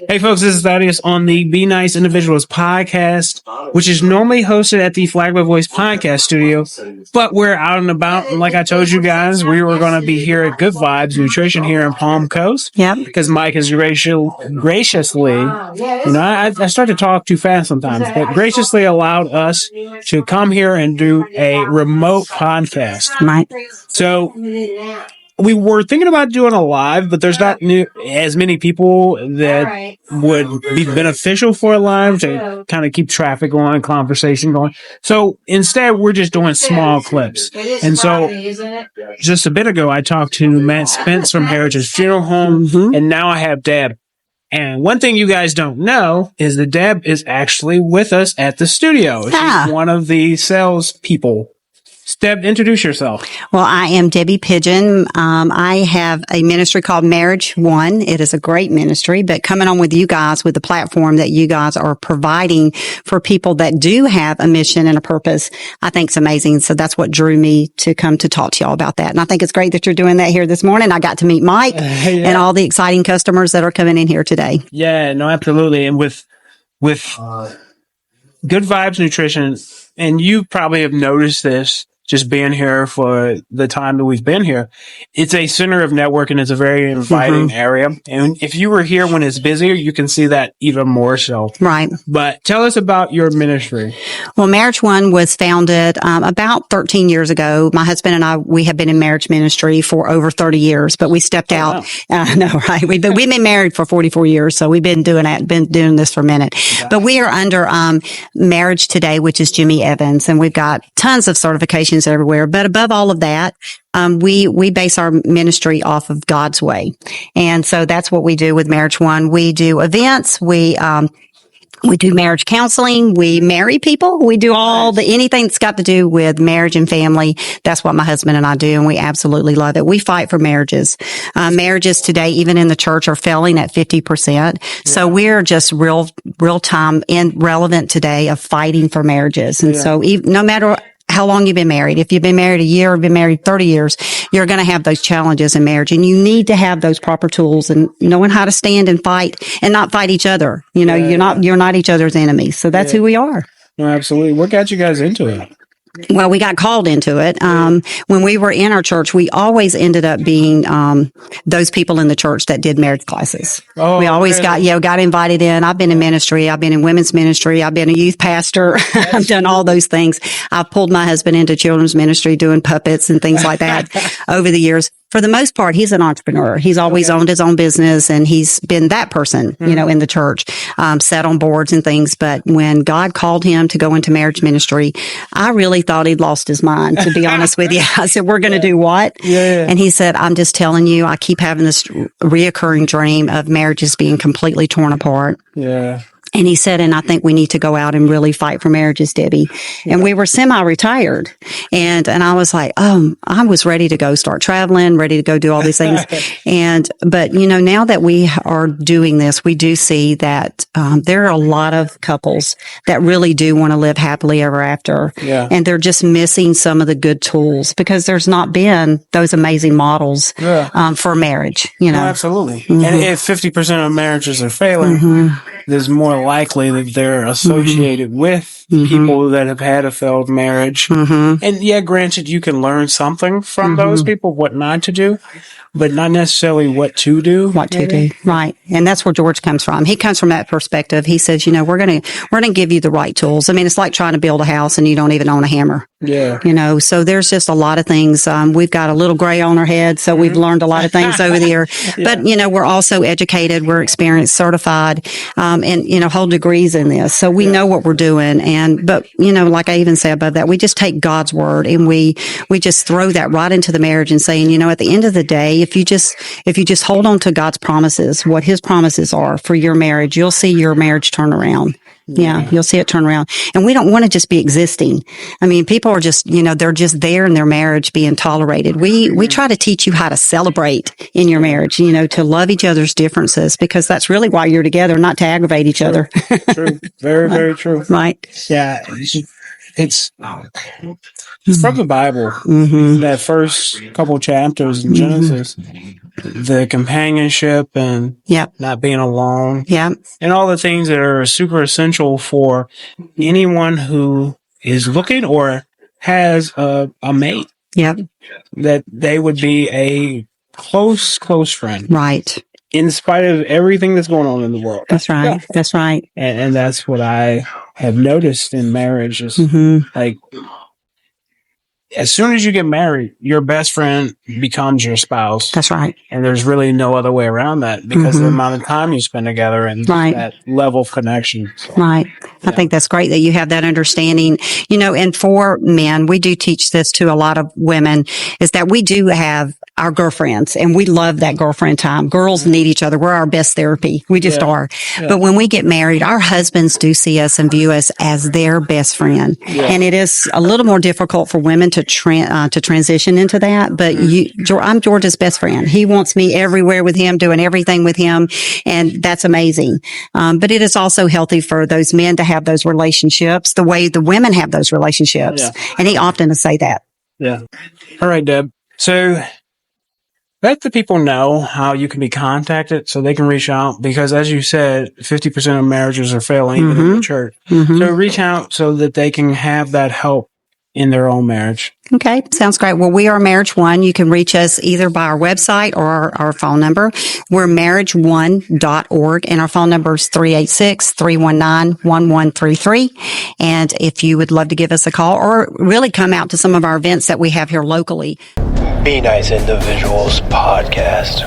Hey folks, this is Thaddeus on the Be Nice Individuals podcast, which is normally hosted at the Flag by Voice podcast studio, but we're out and about. And like I told you guys, we were going to be here at Good Vibes Nutrition here in Palm Coast. Yep. Because Mike has graciously, I start to talk too fast sometimes, but graciously allowed us to come here and do a remote podcast. Right. So we were thinking about doing a live, but there's not as many people that would be beneficial for a live to kind of keep traffic going, conversation going. So instead, we're just doing small clips. And so just a bit ago, I talked to Matt Spence from Heritage Funeral Home, and now I have Deb. And one thing you guys don't know is that Deb is actually with us at the studio. She's one of the sales people. Deb, introduce yourself. Well, I am Debbie Pigeon. I have a ministry called Marriage One. It is a great ministry, but coming on with you guys with the platform that you guys are providing for people that do have a mission and a purpose, I think is amazing. So that's what drew me to come to talk to y'all about that. And I think it's great that you're doing that here this morning. I got to meet Mike and all the exciting customers that are coming in here today. Yeah, no, absolutely. And with Good Vibes Nutrition, and you probably have noticed this, just being here for the time that we've been here, it's a center of networking. It's a very inviting area. And if you were here when it's busier, you can see that even more so. Right. But tell us about your ministry. Well, Marriage One was founded about 13 years ago. My husband and I, we have been in marriage ministry for over 30 years, but we stepped out. Wow. No, right. We've been married for 44 years. So we've been doing this for a minute. Yeah. But we are under Marriage Today, which is Jimmy Evans, and we've got tons of certifications everywhere. But above all of that, we base our ministry off of God's way. And so that's what we do with Marriage One. We do events. We do marriage counseling. We marry people. We do anything that's got to do with marriage and family. That's what my husband and I do, and we absolutely love it. We fight for marriages. Marriages today, even in the church, are failing at 50%. Yeah. So we're just real time and relevant today of fighting for marriages. And so no matter how long you've been married. If you've been married a year or been married 30 years, you're going to have those challenges in marriage, and you need to have those proper tools and knowing how to stand and fight and not fight each other. You're not each other's enemies. So that's who we are. No, absolutely. What got you guys into it? Well, we got called into it. When we were in our church, we always ended up being those people in the church that did marriage classes. Oh, we always got invited in. I've been in ministry. I've been in women's ministry. I've been a youth pastor. I've done all those things. I've pulled my husband into children's ministry doing puppets and things like that over the years. For the most part, he's an entrepreneur. He's always owned his own business, and he's been that person, in the church, sat on boards and things. But when God called him to go into marriage ministry, I really thought he'd lost his mind, to be honest with you. I said, we're going to do what? Yeah. And he said, I'm just telling you, I keep having this reoccurring dream of marriages being completely torn apart. Yeah. And he said, and I think we need to go out and really fight for marriages, Debbie. And we were semi-retired. And I was like, I was ready to go start traveling, ready to go do all these things. But now that we are doing this, we do see that, there are a lot of couples that really do want to live happily ever after. Yeah. And they're just missing some of the good tools because there's not been those amazing models, for marriage, Oh, absolutely. And if 50% of marriages are failing, there's more likely that they're associated with people that have had a failed marriage. And granted, you can learn something from those people, what not to do, but not necessarily what to do. Right. And that's where George comes from. He comes from that perspective. He says, we're going to give you the right tools. I mean, it's like trying to build a house and you don't even own a hammer. Yeah. So there's just a lot of things. We've got a little gray on our head, so we've learned a lot of things over the year. But, we're also educated, we're experienced, certified, and, hold degrees in this. So we know what we're doing. But like I even say above that, we just take God's word and we just throw that right into the marriage and saying, at the end of the day, if you just hold on to God's promises, what his promises are for your marriage, you'll see your marriage turn around. Yeah, you'll see it turn around. And we don't want to just be existing. I mean, people are just, they're just there in their marriage being tolerated. We try to teach you how to celebrate in your marriage, to love each other's differences, because that's really why you're together, not to aggravate each other. True. Very, very true. Right. Yeah. it's from the Bible. Mm-hmm. That first couple chapters in Genesis, the companionship and Yep. not being alone, Yep. and all the things that are super essential for anyone who is looking or has a mate. Yep. That they would be a close friend, Right. in spite of everything that's going on in the world. That's right. Yeah. That's right. And that's what I have noticed in marriage is like, as soon as you get married, your best friend becomes your spouse. That's right. And there's really no other way around that because of the amount of time you spend together and that level of connection. So, right. I think that's great that you have that understanding, and for men, we do teach this to a lot of women is that we do have our girlfriends and we love that girlfriend time. Girls need each other. We're our best therapy. We just are. Yeah. But when we get married, our husbands do see us and view us as their best friend. Yeah. And it is a little more difficult for women to transition into that. But I'm George's best friend. He wants me everywhere with him, doing everything with him. And that's amazing. But it is also healthy for those men to have those relationships the way the women have those relationships. Yeah. And he often will say that. Yeah. All right, Deb. So let the people know how you can be contacted so they can reach out because, as you said, 50% of marriages are failing even in the church. So reach out so that they can have that help in their own marriage. Okay. Sounds great. Well, we are Marriage One. You can reach us either by our website or our phone number. We're marriageone.org and our phone number is 386-319-1133. And if you would love to give us a call or really come out to some of our events that we have here locally. Be Nice Individuals Podcast.